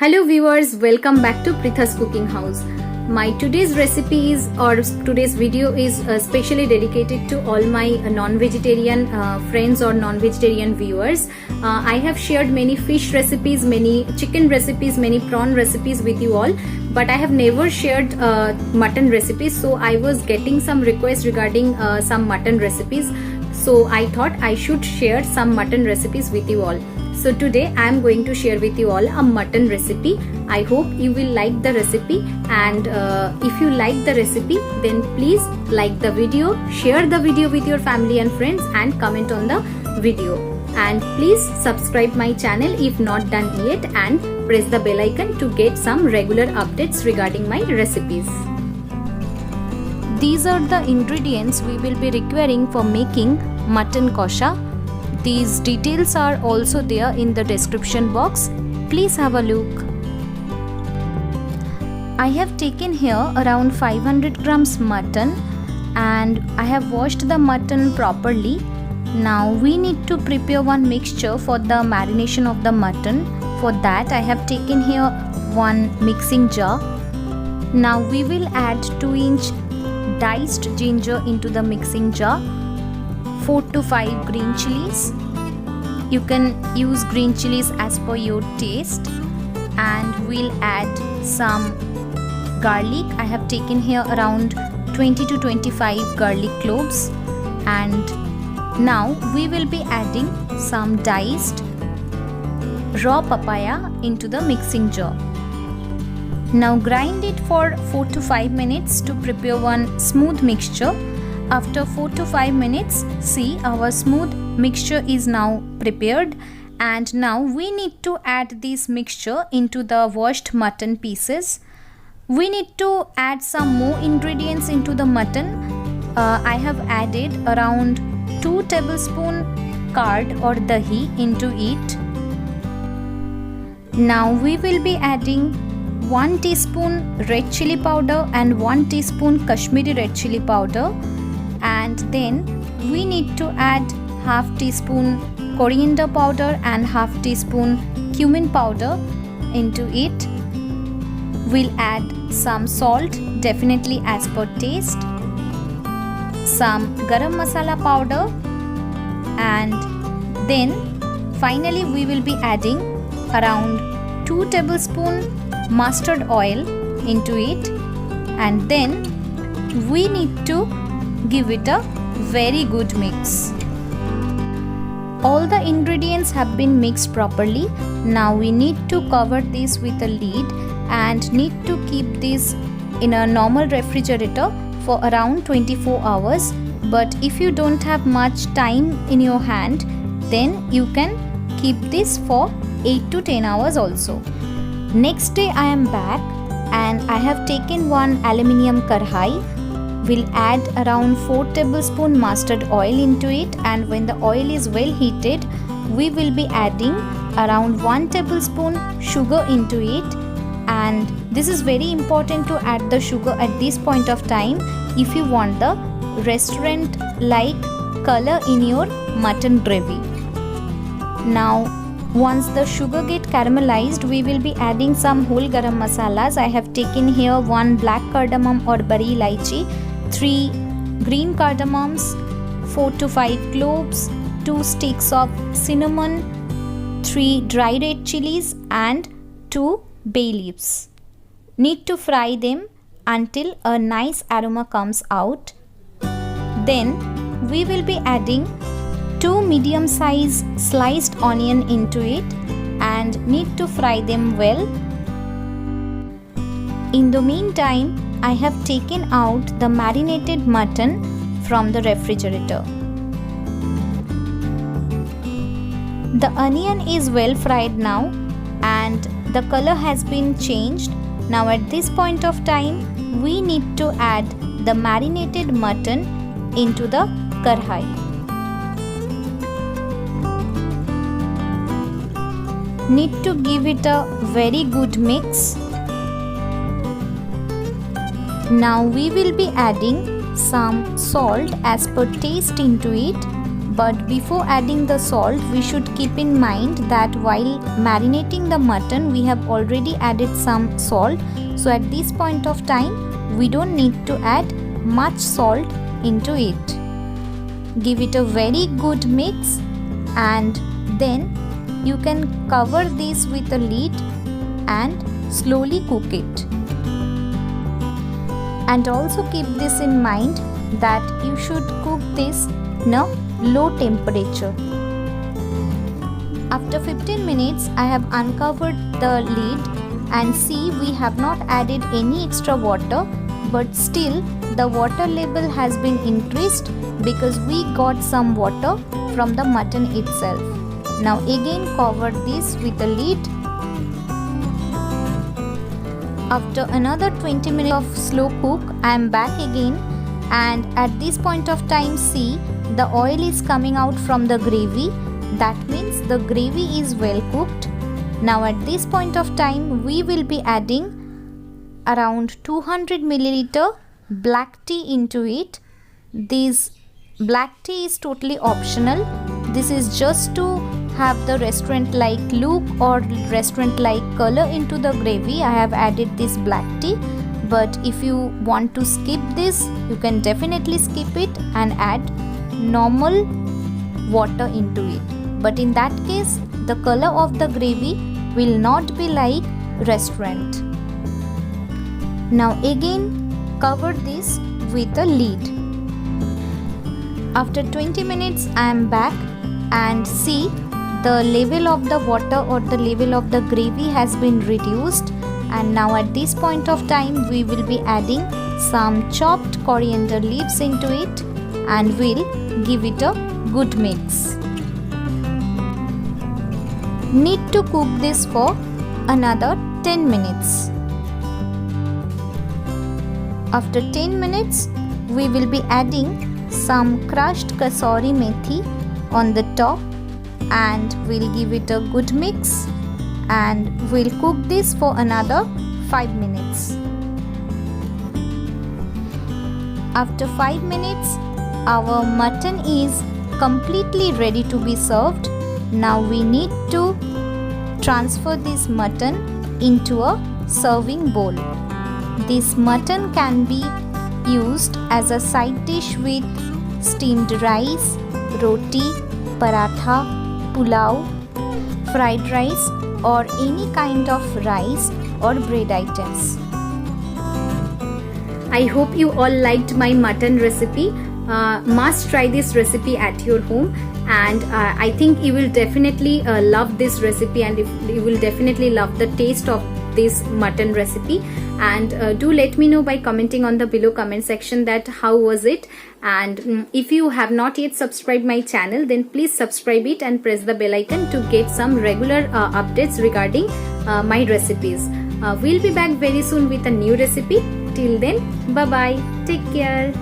Hello viewers, welcome back to Pritha's Cooking House. My today's recipe is, or today's video is specially dedicated to all my non-vegetarian friends or non-vegetarian viewers. I have shared many fish recipes, many chicken recipes, many prawn recipes with you all, but I have never shared mutton recipes. So I was getting some requests regarding some mutton recipes. So I thought I should share some mutton recipes with you all. So today I am going to share with you all a mutton recipe. I hope you will like the recipe, and if you like the recipe then please like the video, share the video with your family and friends and comment on the video. And please subscribe my channel if not done yet and press the bell icon to get some regular updates regarding my recipes. These are the ingredients we will be requiring for making mutton kosha. These details are also there in the description box. Please have a look. I have taken here around 500 grams mutton and I have washed the mutton properly. Now we need to prepare one mixture for the marination of the mutton. For that I have taken here one mixing jar. Now we will add 2-inch diced ginger into the mixing jar, 4 to 5 green chilies. You can use green chilies as per your taste, and we'll add some garlic. I have taken here around 20 to 25 garlic cloves, and now we will be adding some diced raw papaya into the mixing jar. Now grind it for 4 to 5 minutes to prepare one smooth mixture. After 4 to 5 minutes, see, our smooth mixture is now prepared, and now we need to add this mixture into the washed mutton pieces. We need to add some more ingredients into the mutton. I have added around 2 tablespoons curd or dahi into it. Now we will be adding 1 teaspoon red chili powder and 1 teaspoon Kashmiri red chili powder, and then we need to add half teaspoon coriander powder and half teaspoon cumin powder into it. We'll add some salt, definitely as per taste, some garam masala powder, and then finally we will be adding around 2 tablespoons mustard oil into it, and then we need to give it a very good mix. All the ingredients have been mixed properly. Now we need to cover this with a lid and need to keep this in a normal refrigerator for around 24 hours. But if you don't have much time in your hand, then you can keep this for 8 to 10 hours also. Next day I am back and I have taken one aluminium karhai. We'll add around 4 tablespoons mustard oil into it, and when the oil is well heated, we will be adding around 1 tablespoon sugar into it. And this is very important to add the sugar at this point of time if you want the restaurant like color in your mutton gravy. Now once the sugar get caramelized, we will be adding some whole garam masalas. I have taken here 1 black cardamom or bari elaichi, 3 green cardamoms, 4 to 5 cloves, 2 sticks of cinnamon, 3 dry red chilies and 2 bay leaves. Need to fry them until a nice aroma comes out. Then we will be adding 2 medium size sliced onion into it and need to fry them well. In the meantime, I have taken out the marinated mutton from the refrigerator. The onion is well fried now and the color has been changed. Now at this point of time, we need to add the marinated mutton into the karhai. Need to give it a very good mix. Now we will be adding some salt as per taste into it. But before adding the salt, we should keep in mind that while marinating the mutton, we have already added some salt. So at this point of time, we don't need to add much salt into it. Give it a very good mix, and then you can cover this with a lid and slowly cook it. And also keep this in mind that you should cook this in a low temperature. After 15 minutes, I have uncovered the lid and see we have not added any extra water, but still the water level has been increased because we got some water from the mutton itself. Now again cover this with a lid. After another 20 minutes of slow cook, I am back again, and at this point of time, see, the oil is coming out from the gravy. That means the gravy is well cooked. Now at this point of time, we will be adding around 200 milliliter black tea into it. This black tea is totally optional. This is just to have the restaurant like look or restaurant like color into the gravy. I have added this black tea, but if you want to skip this, you can definitely skip it and add normal water into it. But in that case, the color of the gravy will not be like restaurant. Now again cover this with a lid. After 20 minutes, I am back, and see, the level of the water or the level of the gravy has been reduced, and now at this point of time we will be adding some chopped coriander leaves into it and we'll give it a good mix. Need to cook this for another 10 minutes. After 10 minutes, we will be adding some crushed kasuri methi on the top, and we'll give it a good mix, and we'll cook this for another 5 minutes. After 5 minutes, our mutton is completely ready to be served. Now we need to transfer this mutton into a serving bowl. This mutton can be used as a side dish with steamed rice, roti, paratha, pulao, fried rice, or any kind of rice or bread items. I hope you all liked my mutton recipe. Must try this recipe at your home, and I think you will definitely love this recipe, and you will definitely love the taste of this mutton recipe. And do let me know by commenting on the below comment section that how was it. And if you have not yet subscribed my channel, then please subscribe it and press the bell icon to get some regular updates regarding my recipes. We'll be back very soon with a new recipe. Till then, bye bye, take care.